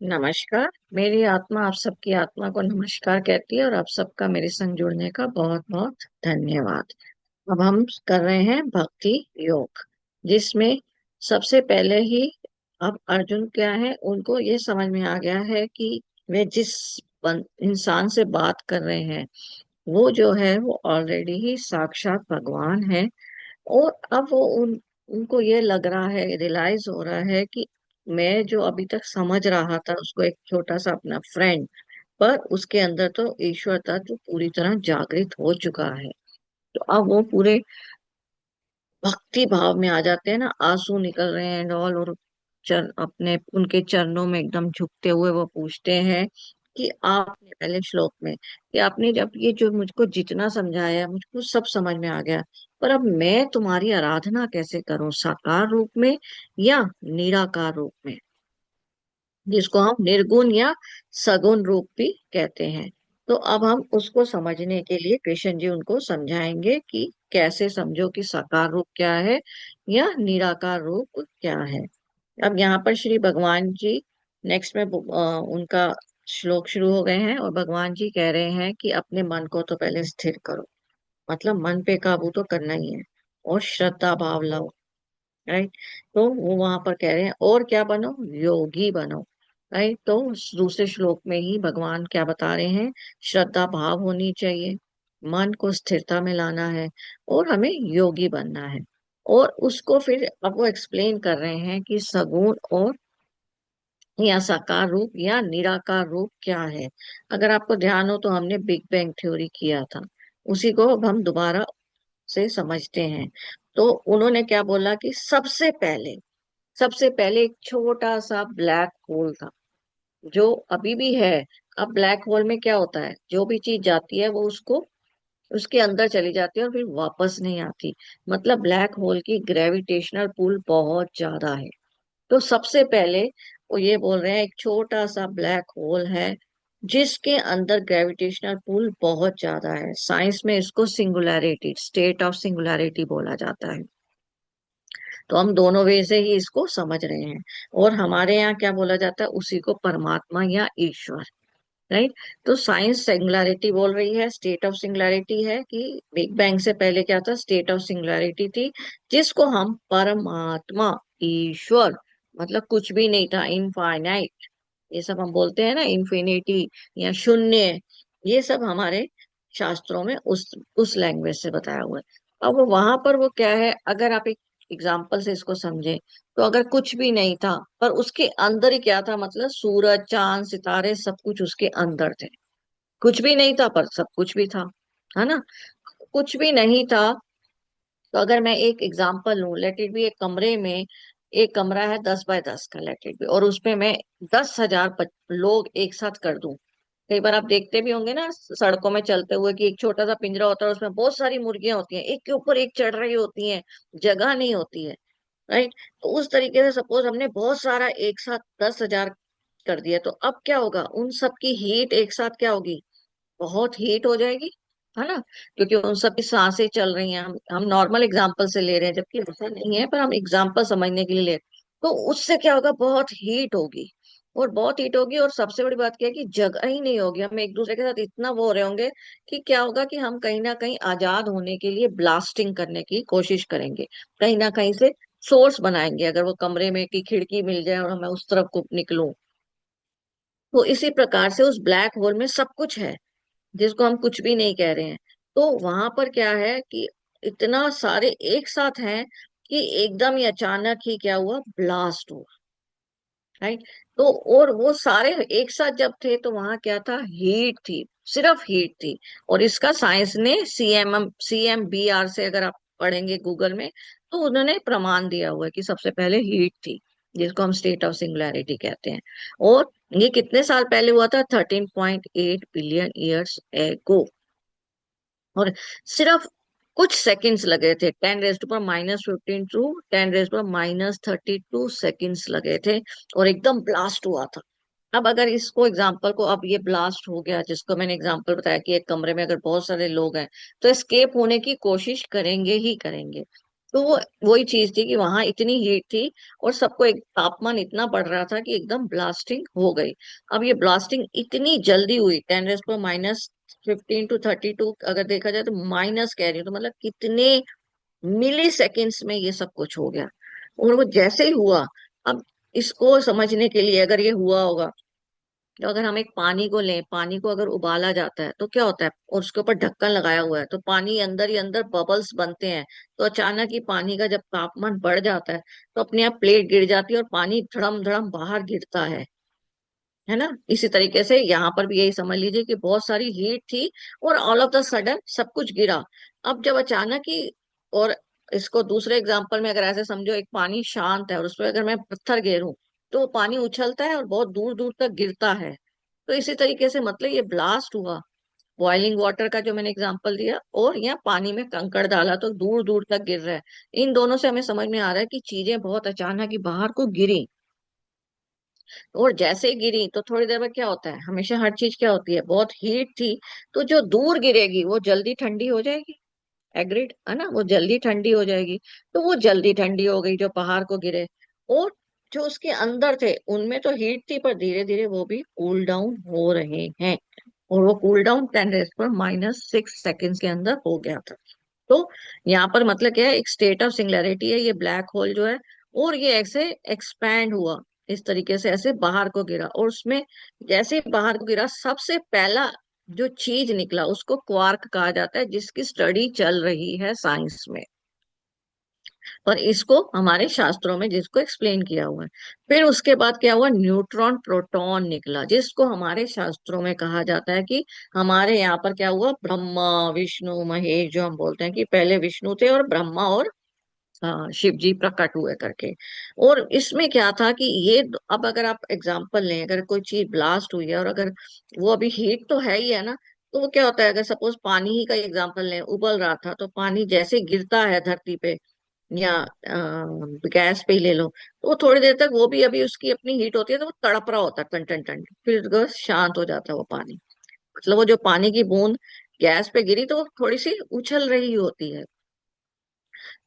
नमस्कार। मेरी आत्मा आप सबकी आत्मा को नमस्कार कहती है और आप सबका मेरे संग जुड़ने का बहुत बहुत धन्यवाद। अब हम कर रहे हैं भक्ति योग, जिसमें सबसे पहले ही अब अर्जुन क्या है, उनको ये समझ में आ गया है कि वे जिस इंसान से बात कर रहे हैं वो जो है वो ऑलरेडी ही साक्षात भगवान है। और अब वो उनको ये लग रहा है, रियलाइज हो रहा है कि मैं जो अभी तक समझ रहा था उसको एक छोटा सा अपना फ्रेंड, पर उसके अंदर तो ईश्वर तत्व पूरी तरह जागृत हो चुका है। तो अब वो पूरे भक्ति भाव में आ जाते हैं ना, आंसू निकल रहे हैं डॉल, और अपने उनके चरणों में एकदम झुकते हुए वो पूछते हैं कि आपने पहले श्लोक में कि आपने जब ये जो मुझको जितना समझाया मुझको सब समझ में आ गया, पर अब मैं तुम्हारी आराधना कैसे करूं, साकार रूप में या निराकार रूप में, जिसको हम निर्गुण या सगुण रूप भी कहते हैं। तो अब हम उसको समझने के लिए कृष्ण जी उनको समझाएंगे कि कैसे समझो कि साकार रूप क्या है या निराकार रूप क्या है। अब यहाँ पर श्री भगवान जी नेक्स्ट में उनका श्लोक शुरू हो गए हैं और भगवान जी कह रहे हैं कि अपने मन को तो पहले स्थिर करो, मतलब मन पे काबू तो करना ही है, और श्रद्धा भाव लाओ। राइट। तो वो वहां पर कह रहे हैं और क्या बनो, योगी बनो। राइट। तो दूसरे श्लोक में ही भगवान क्या बता रहे हैं, श्रद्धा भाव होनी चाहिए, मन को स्थिरता में लाना है और हमें योगी बनना है। और उसको फिर अब वो एक्सप्लेन कर रहे हैं कि सगुण और या साकार रूप या निराकार रूप क्या है। अगर आपको ध्यान हो तो हमने बिग बैंग थ्योरी किया था, उसी को अब हम दोबारा से समझते हैं। तो उन्होंने क्या बोला कि सबसे पहले एक छोटा सा ब्लैक होल था, जो अभी भी है। अब ब्लैक होल में क्या होता है, जो भी चीज जाती है वो उसको उसके अंदर चली जाती है और फिर वापस नहीं आती। मतलब ब्लैक होल की ग्रेविटेशनल पुल बहुत ज्यादा है। तो सबसे पहले वो ये बोल रहे हैं एक छोटा सा ब्लैक होल है जिसके अंदर ग्रेविटेशनल पुल बहुत ज्यादा है। साइंस में इसको सिंगुलैरिटी, स्टेट ऑफ सिंगुलैरिटी बोला जाता है। तो हम दोनों वे से ही इसको समझ रहे हैं। और हमारे यहाँ क्या बोला जाता है, उसी को परमात्मा या ईश्वर। राइट। तो साइंस सिंगुलैरिटी बोल रही है, स्टेट ऑफ सिंगुलैरिटी है कि बिग बैंग से पहले क्या था, स्टेट ऑफ सिंगुलैरिटी थी, जिसको हम परमात्मा, ईश्वर, मतलब कुछ भी नहीं था, इनफाइनाइट, ये सब हम बोलते हैं ना, इन्फिनिटी या शून्य, ये सब हमारे शास्त्रों में उस लैंग्वेज से बताया हुआ है। अब वो वहां पर वो क्या है, अगर आप एक एग्जाम्पल से इसको समझें, तो अगर कुछ भी नहीं था पर उसके अंदर ही क्या था, मतलब सूरज चांद सितारे सब कुछ उसके अंदर थे। कुछ भी नहीं था पर सब कुछ भी था, है ना। कुछ भी नहीं था, तो अगर मैं एक एग्जांपल लूं, लेट इट बी एक कमरे में, एक कमरा है 10 बाय 10 का, लेट इट बी, और उसपे मैं 10,000 लोग एक साथ कर दूं। कई बार आप देखते भी होंगे ना सड़कों में चलते हुए कि एक छोटा सा पिंजरा होता है, उसमें बहुत सारी मुर्गियां होती हैं, एक के ऊपर एक चढ़ रही होती हैं, जगह नहीं होती है। राइट। तो उस तरीके से सपोज हमने बहुत सारा एक साथ 10,000 कर दिया, तो अब क्या होगा, उन सबकी हीट एक साथ क्या होगी, बहुत हीट हो जाएगी, है ना। क्योंकि उन सब की सांसें चल रही हैं, हम नॉर्मल एग्जांपल से ले रहे हैं, जबकि ऐसा नहीं है, पर हम एग्जांपल समझने के लिए ले। तो उससे क्या होगा, बहुत हीट होगी, और बहुत हीट होगी, और सबसे बड़ी बात क्या है कि जगह ही नहीं होगी, हम एक दूसरे के साथ इतना वो हो रहे होंगे कि क्या होगा कि हम कहीं ना कहीं आजाद होने के लिए ब्लास्टिंग करने की कोशिश करेंगे, कहीं ना कहीं से सोर्स बनाएंगे, अगर वो कमरे में की खिड़की मिल जाए और मैं उस तरफ को निकलूं। तो इसी प्रकार से उस ब्लैक होल में सब कुछ है, जिसको हम कुछ भी नहीं कह रहे हैं। तो वहां पर क्या है कि इतना सारे एक साथ हैं कि एकदम ही अचानक ही क्या हुआ, ब्लास्ट हुआ। राइट। तो और वो सारे एक साथ जब थे तो वहां क्या था, हीट थी, सिर्फ हीट थी। और इसका साइंस ने CMBR से अगर आप पढ़ेंगे गूगल में, तो उन्होंने प्रमाण दिया हुआ है कि सबसे पहले हीट थी, जिसको हम स्टेट ऑफ सिंगुलैरिटी कहते हैं। और ये कितने साल पहले हुआ था, 13.8 बिलियन ईयर्स एगो। और सिर्फ कुछ सेकंड्स लगे थे, 10⁻⁻15 टू 10⁻32 सेकंड्स लगे थे, और एकदम ब्लास्ट हुआ था। अब अगर इसको एग्जाम्पल को, अब ये ब्लास्ट हो गया जिसको मैंने एग्जाम्पल बताया कि एक कमरे में अगर बहुत सारे लोग हैं तो एस्केप होने की कोशिश करेंगे ही करेंगे। तो वो वही चीज थी कि वहां इतनी हीट थी और सबको एक तापमान इतना बढ़ रहा था कि एकदम ब्लास्टिंग हो गई। अब ये ब्लास्टिंग इतनी जल्दी हुई, 10⁻⁻15 to 32, अगर देखा जाए तो माइनस कह रही हूँ, तो मतलब कितने मिली सेकेंड्स में ये सब कुछ हो गया। और वो जैसे ही हुआ, अब इसको समझने के लिए, अगर ये हुआ होगा, तो अगर हम एक पानी को लें, पानी को अगर उबाला जाता है तो क्या होता है, और उसके ऊपर ढक्कन लगाया हुआ है तो पानी अंदर ही अंदर बबल्स बनते हैं। तो अचानक ही पानी का जब तापमान बढ़ जाता है तो अपने आप प्लेट गिर जाती है और पानी धड़म धड़म बाहर गिरता है ना। इसी तरीके से यहाँ पर भी यही समझ लीजिए कि बहुत सारी हीट थी और ऑल ऑफ द सडन सब कुछ गिरा। अब जब अचानक ही, और इसको दूसरे एग्जांपल में अगर ऐसे समझो, एक पानी शांत है और उसमें अगर मैं पत्थर गिरूं तो वो पानी उछलता है और बहुत दूर दूर तक गिरता है। तो इसी तरीके से मतलब ये ब्लास्ट हुआ, बॉइलिंग वाटर का जो मैंने एग्जांपल दिया, और यहाँ पानी में कंकड़ डाला तो दूर दूर तक गिर रहा है। इन दोनों से हमें समझ में आ रहा है कि चीजें बहुत अचानक ही बाहर को गिरी। और जैसे ही गिरी तो थोड़ी देर में क्या होता है, हमेशा हर चीज क्या होती है, बहुत हीट थी तो जो दूर गिरेगी वो जल्दी ठंडी हो जाएगी। एग्रीड है ना, वो जल्दी ठंडी हो जाएगी। तो वो जल्दी ठंडी हो गई जो बाहर को गिरे। और जो उसके अंदर थे उनमें तो हीट थी, पर धीरे धीरे वो भी कूल डाउन हो रहे हैं। और वो कूल डाउन 10⁻⁻6 सेकेंड्स के अंदर हो गया था। तो यहाँ पर मतलब क्या है, एक स्टेट ऑफ सिंगुलैरिटी है ये ब्लैक होल जो है। और ये ऐसे एक्सपैंड हुआ, इस तरीके से ऐसे बाहर को गिरा, और उसमें जैसे ही बाहर को गिरा सबसे पहला जो चीज निकला उसको क्वार्क कहा जाता है, जिसकी स्टडी चल रही है साइंस में। पर इसको हमारे शास्त्रों में जिसको एक्सप्लेन किया हुआ है। फिर उसके बाद क्या हुआ, न्यूट्रॉन प्रोटॉन निकला, जिसको हमारे शास्त्रों में कहा जाता है कि हमारे यहाँ पर क्या हुआ, ब्रह्मा विष्णु महेश, जो हम बोलते हैं कि पहले विष्णु थे और ब्रह्मा और शिव जी प्रकट हुए करके। और इसमें क्या था कि ये, अब अगर आप एग्जांपल लें, अगर कोई चीज ब्लास्ट हुई है और अगर वो अभी हीट तो है ही है ना, तो वो क्या होता है, अगर सपोज पानी ही का एग्जांपल लें, उबल रहा था तो पानी जैसे गिरता है धरती पे, या गैस पे ही ले लो, तो वो थोड़ी देर तक वो भी अभी उसकी अपनी हीट होती है तो वो तड़प रहा होता है टन टन टन, फिर उसके बाद शांत हो जाता है वो पानी। मतलब वो जो पानी की बूंद गैस पे गिरी तो वो थोड़ी सी उछल रही होती है,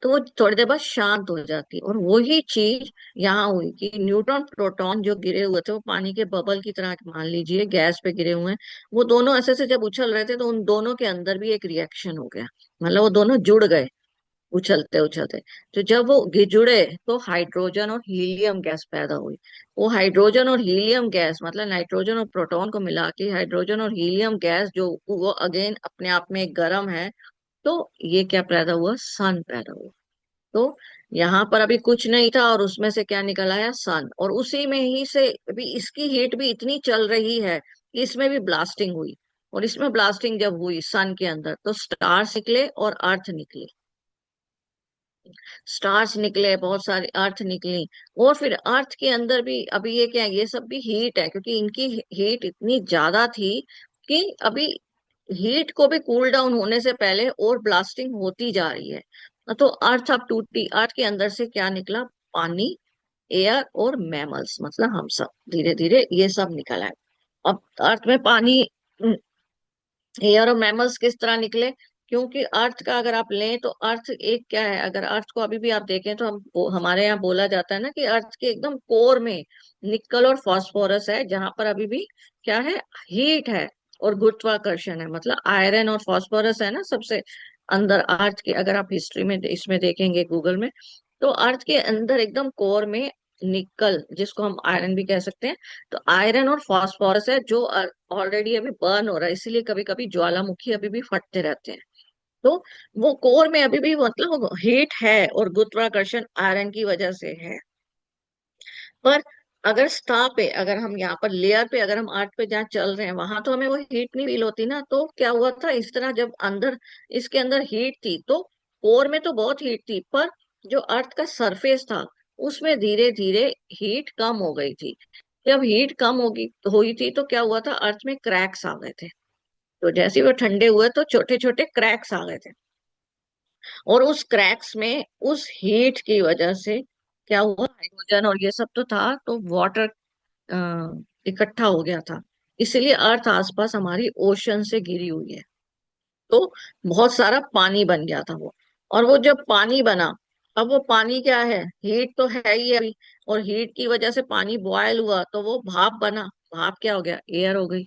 तो वो थोड़ी देर बाद शांत हो जाती है। और वही चीज यहाँ हुई कि न्यूट्रॉन प्रोटॉन जो गिरे हुए थे वो पानी के बबल की तरह, मान लीजिए गैस पे गिरे हुए हैं, वो दोनों ऐसे से जब उछल रहे थे तो उन दोनों के अंदर भी एक रिएक्शन हो गया। मतलब वो दोनों जुड़ गए उछलते उछलते। तो जब वो जुड़े तो हाइड्रोजन और हीलियम गैस पैदा हुई। वो हाइड्रोजन और हीलियम गैस, मतलब नाइट्रोजन और प्रोटॉन को मिला के हाइड्रोजन और हीलियम गैस, जो वो अगेन अपने आप में गर्म है, तो ये क्या पैदा हुआ, सन पैदा हुआ। तो यहाँ पर अभी कुछ नहीं था और उसमें से क्या निकल आया, सन। और उसी में ही से अभी इसकी हीट भी इतनी चल रही है कि इसमें भी ब्लास्टिंग हुई। और इसमें ब्लास्टिंग जब हुई सन के अंदर तो स्टार्स निकले और अर्थ निकली। स्टार्स निकले, बहुत सारी अर्थ निकली। और फिर अर्थ के अंदर भी अभी ये क्या है, ये सब भी हीट है, क्योंकि इनकी हीट इतनी ज्यादा थी कि अभी हीट को भी कूल डाउन होने से पहले और ब्लास्टिंग होती जा रही है। तो अर्थ अब टूटी, अर्थ के अंदर से क्या निकला, पानी, एयर और मैमल्स, मतलब हम सब धीरे धीरे ये सब निकल आए। अब अर्थ में पानी, एयर और मैमल्स किस तरह निकले, क्योंकि अर्थ का अगर आप लें तो अर्थ एक क्या है, अगर अर्थ को अभी भी आप देखें तो हमारे यहाँ बोला जाता है ना कि अर्थ के एकदम कोर में निकल और फास्फोरस है, जहां पर अभी भी क्या है, हीट है और गुरुत्वाकर्षण है। मतलब आयरन और फास्फोरस है ना सबसे अंदर अर्थ के, अगर आप हिस्ट्री में इसमें देखेंगे गूगल में, तो अर्थ के अंदर एकदम कोर में निकल, जिसको हम आयरन भी कह सकते हैं, तो आयरन और फास्फोरस है जो ऑलरेडी अभी बर्न हो रहा है, इसीलिए कभी कभी ज्वालामुखी अभी भी फटते रहते हैं। तो वो कोर में अभी भी मतलब हीट है और गुरुत्वाकर्षण आयरन की वजह से है। पर अगर स्टार पे, अगर हम यहाँ पर लेयर पे, अगर हम अर्थ पे जहाँ चल रहे हैं वहां तो हमें वो हीट नहीं फील होती ना। तो क्या हुआ था, इस तरह जब अंदर इसके अंदर हीट थी तो कोर में तो बहुत हीट थी, पर जो अर्थ का सरफेस था उसमें धीरे धीरे हीट कम हो गई थी। जब हीट कम होगी हुई थी तो क्या हुआ था, अर्थ में क्रैक्स आ गए थे। तो जैसे ही वो ठंडे हुए तो छोटे छोटे क्रैक्स आ गए थे। और उस क्रैक्स में उस हीट की वजह से क्या हुआ, हाइड्रोजन और ये सब तो था, तो वाटर इकट्ठा हो गया था। इसलिए अर्थ आसपास हमारी ओशन से घिरी हुई है। तो बहुत सारा पानी बन गया था वो। और वो जब पानी बना अब वो पानी क्या है, हीट तो है ही अभी, और हीट की वजह से पानी बॉयल हुआ तो वो भाप बना, भाप क्या हो गया, एयर हो गई।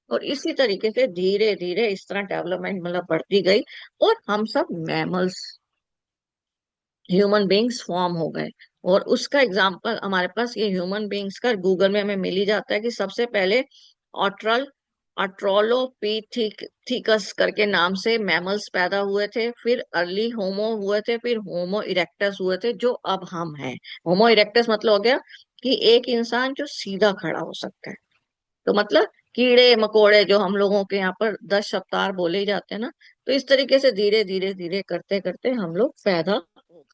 और इसी तरीके से धीरे धीरे इस तरह डेवलपमेंट मतलब बढ़ती गई, और हम सब मैमल्स, ह्यूमन बींग्स फॉर्म हो गए। और उसका एग्जाम्पल हमारे पास ये ह्यूमन बींग्स का गूगल में हमें मिल ही जाता है कि सबसे पहले ऑट्रल ऑट्रोलोपीथिकस करके नाम से मैमल्स पैदा हुए थे, फिर अर्ली होमो हुए थे, फिर होमो इरेक्टस हुए थे, जो अब हम हैं। होमो इरेक्टस मतलब हो गया कि एक इंसान जो सीधा खड़ा हो सकता है। तो मतलब कीड़े मकोड़े जो हम लोगों के यहाँ पर 10 अवतार बोले ही जाते हैं ना, तो इस तरीके से धीरे धीरे धीरे करते करते हम लोग पैदा हो।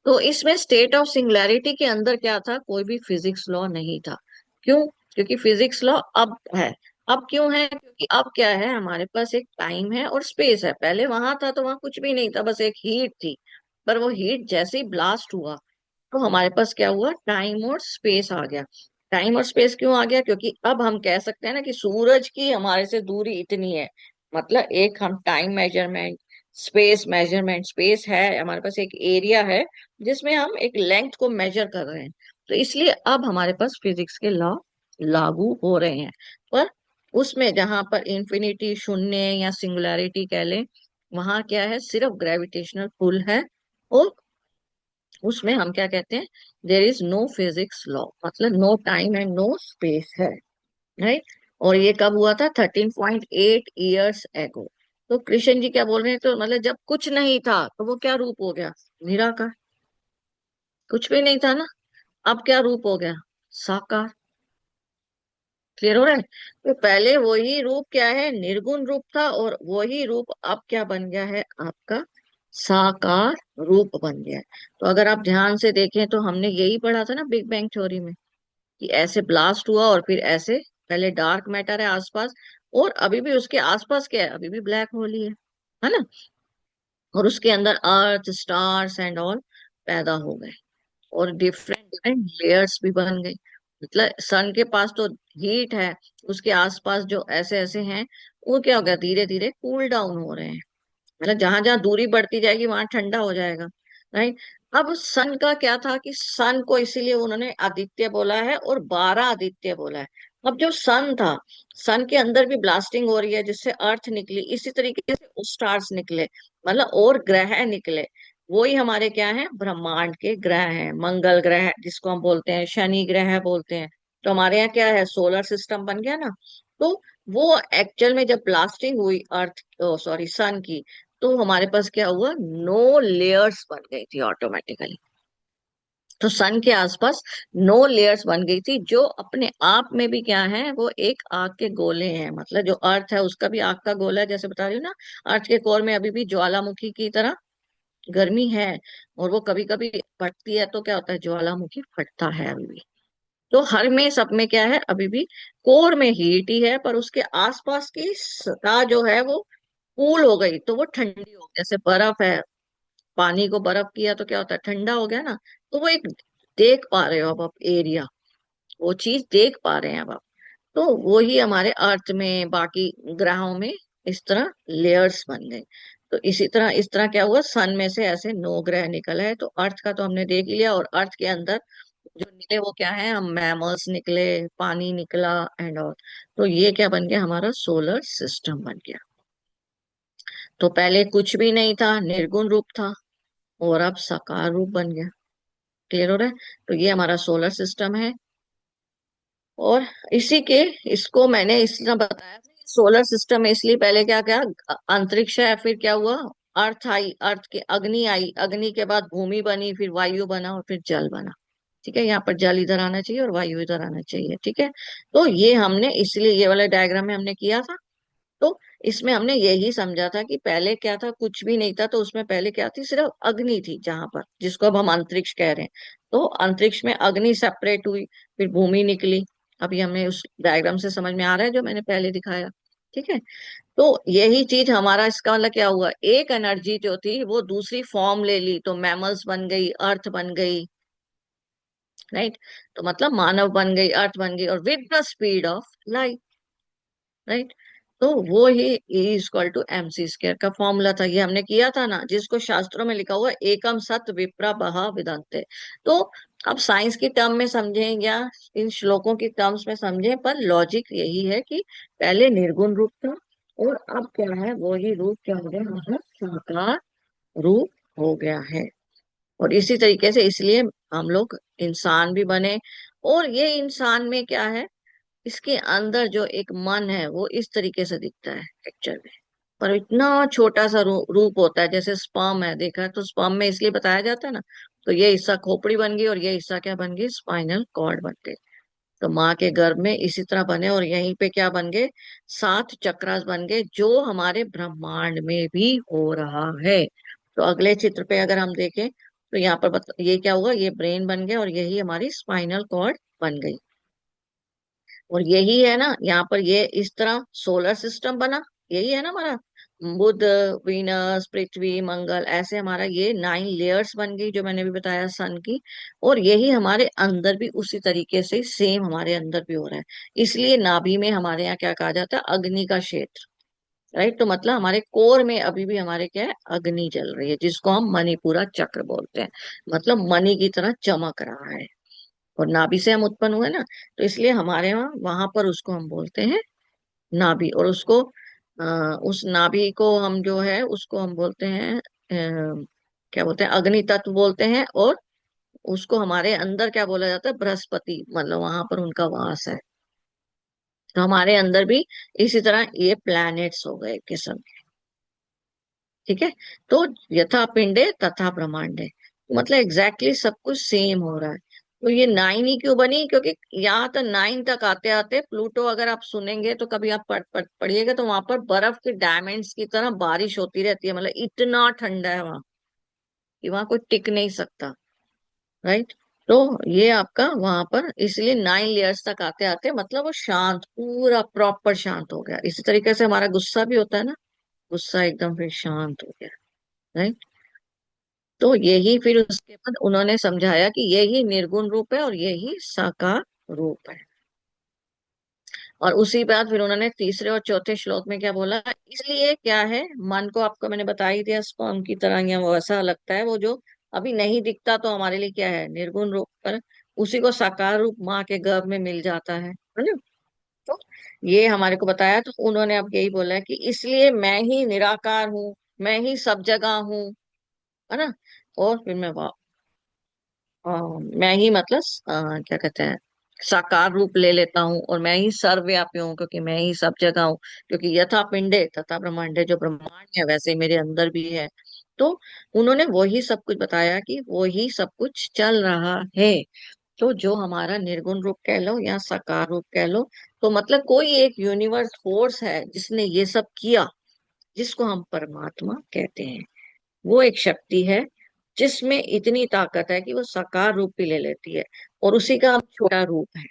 तो इसमें स्टेट ऑफ सिंगुलैरिटी के अंदर क्या था, कोई भी फिजिक्स लॉ नहीं था। क्यों? क्योंकि फिजिक्स लॉ अब है। अब क्यों है? क्योंकि अब क्या है, हमारे पास एक टाइम है और स्पेस है। पहले वहां था तो वहां कुछ भी नहीं था, बस एक हीट थी। पर वो हीट जैसे ही ब्लास्ट हुआ तो हमारे पास क्या हुआ, टाइम और स्पेस आ गया। टाइम और स्पेस क्यों आ गया? क्योंकि अब हम कह सकते हैं ना कि सूरज की हमारे से दूरी इतनी है। मतलब एक हम time measurement, space measurement, space है हमारे पास, एक एरिया है जिसमें हम एक लेंथ को मेजर कर रहे हैं। तो इसलिए अब हमारे पास फिजिक्स के लॉ लागू हो रहे हैं। पर उसमें जहां पर इंफिनिटी, शून्य या सिंगुलैरिटी कह लें, वहां क्या है, सिर्फ ग्रेविटेशनल पुल है। और उसमें हम क्या कहते हैं, there is no physics law, मतलब no time and no space है। राइट। और ये कब हुआ था, 13.8 ईयर्स एगो। तो कृष्ण जी क्या बोल रहे हैं, तो मतलब जब कुछ नहीं था तो वो क्या रूप हो गया, निराकार। कुछ भी नहीं था ना, अब क्या रूप हो गया, साकार। क्लियर हो रहा है? तो पहले वही रूप क्या है, निर्गुण रूप था, और वही रूप अब क्या बन गया है, आपका साकार रूप बन गया है। तो अगर आप ध्यान से देखें तो हमने यही पढ़ा था ना बिग बैंग थ्योरी में, कि ऐसे ब्लास्ट हुआ और फिर ऐसे पहले डार्क मैटर है आसपास, और अभी भी उसके आसपास क्या है, अभी भी ब्लैक होल ही है ना। और उसके अंदर अर्थ, स्टार्स एंड ऑल पैदा हो गए, और डिफरेंट डिफरेंट लेयर्स भी बन गई। मतलब सन के पास तो हीट है, उसके आसपास जो ऐसे ऐसे हैं, वो क्या हो गया, धीरे धीरे कूल डाउन हो रहे हैं। मतलब जहां जहां दूरी बढ़ती जाएगी वहां ठंडा हो जाएगा। राइट। अब सन का क्या था कि सन को इसीलिए उन्होंने आदित्य बोला है और 12 आदित्य बोला है। अब जो सन था, सन के अंदर भी ब्लास्टिंग हो रही है जिससे अर्थ निकली, इसी तरीके से स्टार्स निकले, मतलब और ग्रह निकले। वही हमारे क्या है, ब्रह्मांड के ग्रह हैं। मंगल ग्रह जिसको हम बोलते हैं, शनि ग्रह बोलते हैं। तो हमारे यहाँ क्या है, सोलर सिस्टम बन गया ना। तो वो एक्चुअल में जब ब्लास्टिंग हुई अर्थ, सॉरी सन की, तो हमारे पास क्या हुआ, नो लेयर्स बन गई थी ऑटोमेटिकली। तो सन के आसपास नो लेयर्स बन गई थी, जो अपने आप में भी क्या है, वो एक आग के गोले हैं। मतलब जो अर्थ है उसका भी आग का गोला है, जैसे बता रही हूँ ना, अर्थ के कोर में अभी भी ज्वालामुखी की तरह गर्मी है। और वो कभी कभी फटती है तो क्या होता है, ज्वालामुखी फटता है अभी भी। तो हर में सब में क्या है, अभी भी कोर में हीट ही है, पर उसके आसपास की सतह जो है वो कूल हो गई, तो वो ठंडी हो गई। जैसे बर्फ है, पानी को बर्फ किया तो क्या होता है, ठंडा हो गया ना। तो वो एक देख पा रहे हो अब आप एरिया, वो चीज देख पा रहे हैं अब आप। तो वो ही हमारे अर्थ में, बाकी ग्रहों में इस तरह लेयर्स बन गए। तो इस तरह क्या हुआ, सन में से ऐसे 9 ग्रह निकला है। तो अर्थ का तो हमने देख ही लिया, और अर्थ के अंदर जो निकले वो क्या है, हम मैमल्स निकले, पानी निकला एंड ऑल। तो ये क्या बन गया, हमारा सोलर सिस्टम बन गया। तो पहले कुछ भी नहीं था, निर्गुण रूप था, और अब साकार रूप बन गया। क्लियर हो रहा है? तो ये हमारा सोलर सिस्टम है। और इसी के, इसको मैंने इस तरह बताया, सोलर सिस्टम में इसलिए पहले क्या क्या, अंतरिक्ष है, फिर क्या हुआ, अर्थ आई, अर्थ के अग्नि आई, अग्नि के बाद भूमि बनी, फिर वायु बना, और फिर जल बना। ठीक है, यहाँ पर जल इधर आना चाहिए और वायु इधर आना चाहिए। ठीक है। तो ये हमने इसलिए ये वाला डायग्राम में हमने किया था। तो इसमें हमने यही समझा था कि पहले क्या था, कुछ भी नहीं था। तो उसमें पहले क्या थी, सिर्फ अग्नि थी, जहां पर जिसको अब हम अंतरिक्ष कह रहे हैं। तो अंतरिक्ष में अग्नि सेपरेट हुई, फिर भूमि निकली। अभी हमें उस डायग्राम से समझ में आ रहा है जो मैंने पहले दिखाया। ठीक है। तो यही चीज हमारा, इसका मतलब क्या हुआ, एक एनर्जी जो थी वो दूसरी फॉर्म ले ली, तो मैमल्स बन गई, अर्थ बन गई। राइट। तो मतलब मानव बन गई, अर्थ बन गई, और with the speed of light. Right. तो वो ही E = MC² का फॉर्मूला था, ये हमने किया था ना, जिसको शास्त्रों में लिखा हुआ एकम सत विप्रा बहा विदंते। तो अब साइंस की टर्म में समझें या इन श्लोकों की टर्म्स में समझें, पर लॉजिक यही है कि पहले निर्गुण रूप था, और अब क्या है, वो ही रूप क्या हो गया, हमारा साकार रूप हो गया है। और इसी तरीके से इसलिए हम लोग इंसान भी बने। और ये इंसान में क्या है, इसके अंदर जो एक मन है वो इस तरीके से दिखता है पिक्चर में, पर इतना छोटा सा रूप होता है, जैसे स्पर्म है, देखा है तो स्पर्म में इसलिए बताया जाता है ना। तो ये हिस्सा खोपड़ी बन गई, और ये हिस्सा क्या बन गई, स्पाइनल कॉर्ड बन गई। तो माँ के गर्भ में इसी तरह बने, और यहीं पे क्या बन गए, 7 चक्रास बन गए, जो हमारे ब्रह्मांड में भी हो रहा है। तो अगले चित्र पे अगर हम देखें तो यहाँ पर ये क्या हुआ, ये ब्रेन बन गया, और यही हमारी स्पाइनल कॉर्ड बन गई। और यही है ना, यहाँ पर ये इस तरह सोलर सिस्टम बना, यही है ना हमारा बुध, वीनस, पृथ्वी, मंगल, ऐसे हमारा ये 9 लेयर्स बन गई, जो मैंने भी बताया सन की। और यही हमारे अंदर भी उसी तरीके से सेम हमारे अंदर भी हो रहा है। इसलिए नाभि में हमारे यहाँ क्या कहा जाता है, अग्नि का क्षेत्र। राइट, तो मतलब हमारे कोर में अभी भी हमारे क्या है, अग्नि जल रही है, जिसको हम मणिपुरा चक्र बोलते हैं। मतलब मणि की तरह चमक रहा है, और नाभि से हम उत्पन्न हुए ना, तो इसलिए हमारे वहाँ वहां पर उसको हम बोलते हैं नाभि। और उसको उस नाभि को हम जो है उसको हम बोलते हैं क्या बोलते हैं, अग्नि तत्व बोलते हैं। और उसको हमारे अंदर क्या बोला जाता है, बृहस्पति, मतलब वहां पर उनका वास है। तो हमारे अंदर भी इसी तरह ये प्लैनेट्स हो गए किस्म। ठीक है। तो यथा पिंडे तथा ब्रह्मांडे, मतलब एग्जैक्टली सब कुछ सेम हो रहा है। तो ये 9 ही क्यों बनी, क्योंकि यहाँ तो 9 तक आते आते प्लूटो, अगर आप सुनेंगे तो कभी आप पढ़िएगा, तो वहां पर बर्फ के डायमंड्स की तरह बारिश होती रहती है, मतलब इतना ठंडा है वहां कि वहां कोई टिक नहीं सकता। राइट। तो ये आपका वहां पर इसलिए 9 लेयर्स तक आते आते मतलब वो शांत, पूरा प्रॉपर शांत हो गया। इसी तरीके से हमारा गुस्सा भी होता है ना, गुस्सा एकदम फिर शांत हो गया। राइट। तो यही फिर उसके बाद उन्होंने समझाया कि यही निर्गुण रूप है और यही साकार रूप है। और उसी बाद फिर उन्होंने तीसरे और चौथे श्लोक में क्या बोला, इसलिए क्या है, मन को आपको मैंने बता ही दिया, स्पर्म की तरह या वो ऐसा लगता है, वो जो अभी नहीं दिखता तो हमारे लिए क्या है, निर्गुण रूप, पर उसी को साकार रूप माँ के गर्भ में मिल जाता है ना। तो ये हमारे को बताया, तो उन्होंने अब यही बोला है कि इसलिए मैं ही निराकार हूँ, मैं ही सब जगह हूँ, है ना। और फिर मैं ही मतलब क्या कहते हैं, साकार रूप ले लेता हूँ, और मैं ही सर्वव्यापी हूँ, क्योंकि मैं ही सब जगह हूँ। क्योंकि यथा पिंडे तथा ब्रह्मांडे, जो ब्रह्मांड है वैसे ही मेरे अंदर भी है। तो उन्होंने वही सब कुछ बताया कि वही सब कुछ चल रहा है। तो जो हमारा निर्गुण रूप कह लो या साकार रूप कह लो, तो मतलब कोई एक यूनिवर्स फोर्स है जिसने ये सब किया, जिसको हम परमात्मा कहते हैं। वो एक शक्ति है जिसमें इतनी ताकत है कि वो साकार रूप भी ले लेती है, और उसी का हम छोटा रूप है।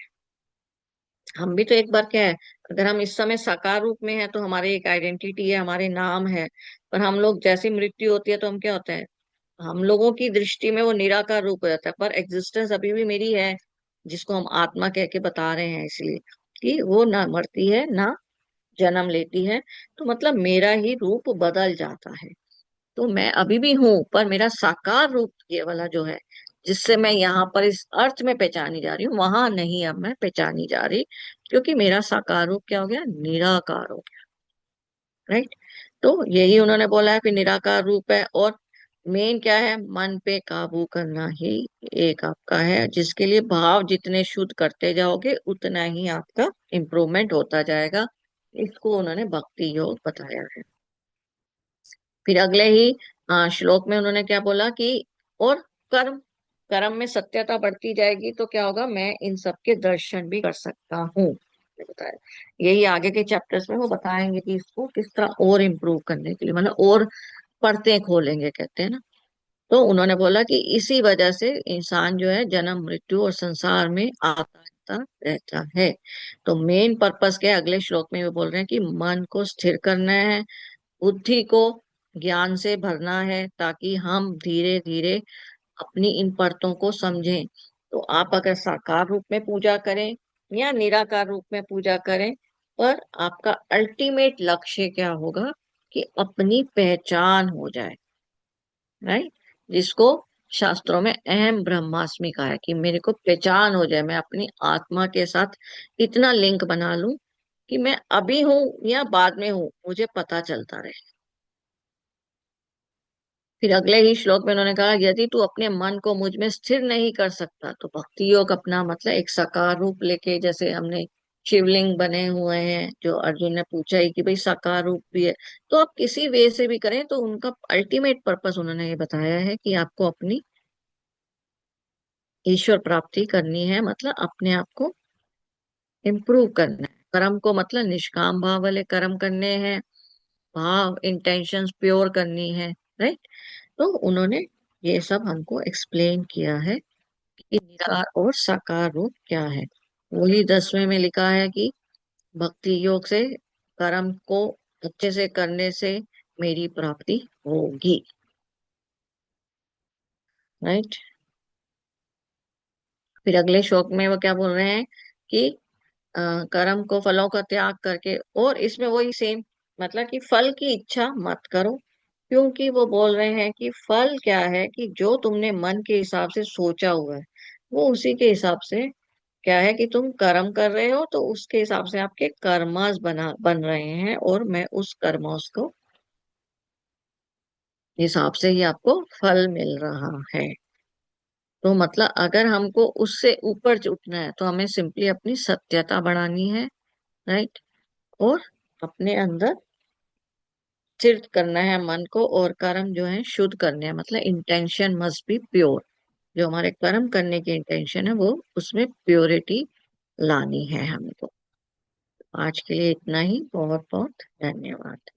हम भी तो एक बार क्या है, अगर हम इस समय साकार रूप में है तो हमारी एक आइडेंटिटी है, हमारे नाम है। पर हम लोग जैसी मृत्यु होती है तो हम क्या होते हैं, हम लोगों की दृष्टि में वो निराकार रूप हो जाता है, पर एग्जिस्टेंस अभी भी मेरी है, जिसको हम आत्मा कह के बता रहे हैं, इसलिए कि वो ना मरती है ना जन्म लेती है। तो मतलब मेरा ही रूप बदल जाता है। तो मैं अभी भी हूं, पर मेरा साकार रूप ये वाला जो है, जिससे मैं यहाँ पर इस अर्थ में पहचानी जा रही हूँ, वहां नहीं अब मैं पहचानी जा रही, क्योंकि मेरा साकार रूप क्या हो गया, निराकार हो गया। राइट। तो यही उन्होंने बोला है, फिर निराकार रूप है, और मेन क्या है, मन पे काबू करना ही एक आपका है, जिसके लिए भाव जितने शुद्ध करते जाओगे उतना ही आपका इम्प्रूवमेंट होता जाएगा। इसको उन्होंने भक्ति योग बताया है। फिर अगले ही श्लोक में उन्होंने क्या बोला कि और कर्म, कर्म में सत्यता बढ़ती जाएगी तो क्या होगा, मैं इन सब के दर्शन भी कर सकता हूँ, ये बताया। यही आगे के चैप्टर्स में वो बताएंगे कि इसको किस तरह और इम्प्रूव करने के लिए, मतलब और परतें खोलेंगे कहते हैं ना। तो उन्होंने बोला कि इसी वजह से इंसान जो है जन्म मृत्यु और संसार में आता रहता है। तो मेन पर्पस क्या है, अगले श्लोक में वो बोल रहे हैं कि मन को स्थिर करना है, बुद्धि को ज्ञान से भरना है, ताकि हम धीरे धीरे अपनी इन परतों को समझें। तो आप अगर साकार रूप में पूजा करें या निराकार रूप में पूजा करें, पर आपका अल्टीमेट लक्ष्य क्या होगा? कि अपनी पहचान हो जाए, राइट? जिसको शास्त्रों में अहम ब्रह्मास्मि कहा है, कि मेरे को पहचान हो जाए, मैं अपनी आत्मा के साथ इतना लिंक बना लूं कि मैं अभी हूं या बाद में हूं, मुझे पता चलता रहे। फिर अगले ही श्लोक में उन्होंने कहा, यदि तू अपने मन को मुझ में स्थिर नहीं कर सकता तो भक्ति योग अपना, मतलब एक साकार रूप लेके, जैसे हमने शिवलिंग बने हुए हैं, जो अर्जुन ने पूछा ही कि भाई साकार रूप भी है, तो आप किसी वे से भी करें, तो उनका अल्टीमेट पर्पस उन्होंने ये बताया है कि आपको अपनी ईश्वर प्राप्ति करनी है, मतलब अपने आप को इम्प्रूव करना है। कर्म को मतलब निष्काम भाव वाले कर्म करने हैं, भाव इंटेंशंस प्योर करनी है, राइट? तो उन्होंने ये सब हमको एक्सप्लेन किया है कि निराकार और साकार रूप क्या है। वही 10वें में लिखा है कि भक्ति योग से कर्म को अच्छे से करने से मेरी प्राप्ति होगी, राइट? फिर अगले श्लोक में वो क्या बोल रहे हैं कि कर्म को फलों का त्याग करके, और इसमें वही सेम, मतलब कि फल की इच्छा मत करो, क्योंकि वो बोल रहे हैं कि फल क्या है, कि जो तुमने मन के हिसाब से सोचा हुआ है वो उसी के हिसाब से क्या है, कि तुम कर्म कर रहे हो तो उसके हिसाब से आपके कर्मास बन रहे हैं, और मैं उस कर्मोस को हिसाब से ही आपको फल मिल रहा है। तो मतलब अगर हमको उससे ऊपर उठना है तो हमें सिंपली अपनी सत्यता बढ़ानी है, राइट? और अपने अंदर स्थिर करना है मन को, और कर्म जो है शुद्ध करने हैं, मतलब इंटेंशन मस्ट बी प्योर। जो हमारे कर्म करने की इंटेंशन है वो उसमें प्योरिटी लानी है हमको। आज के लिए इतना ही, बहुत बहुत धन्यवाद।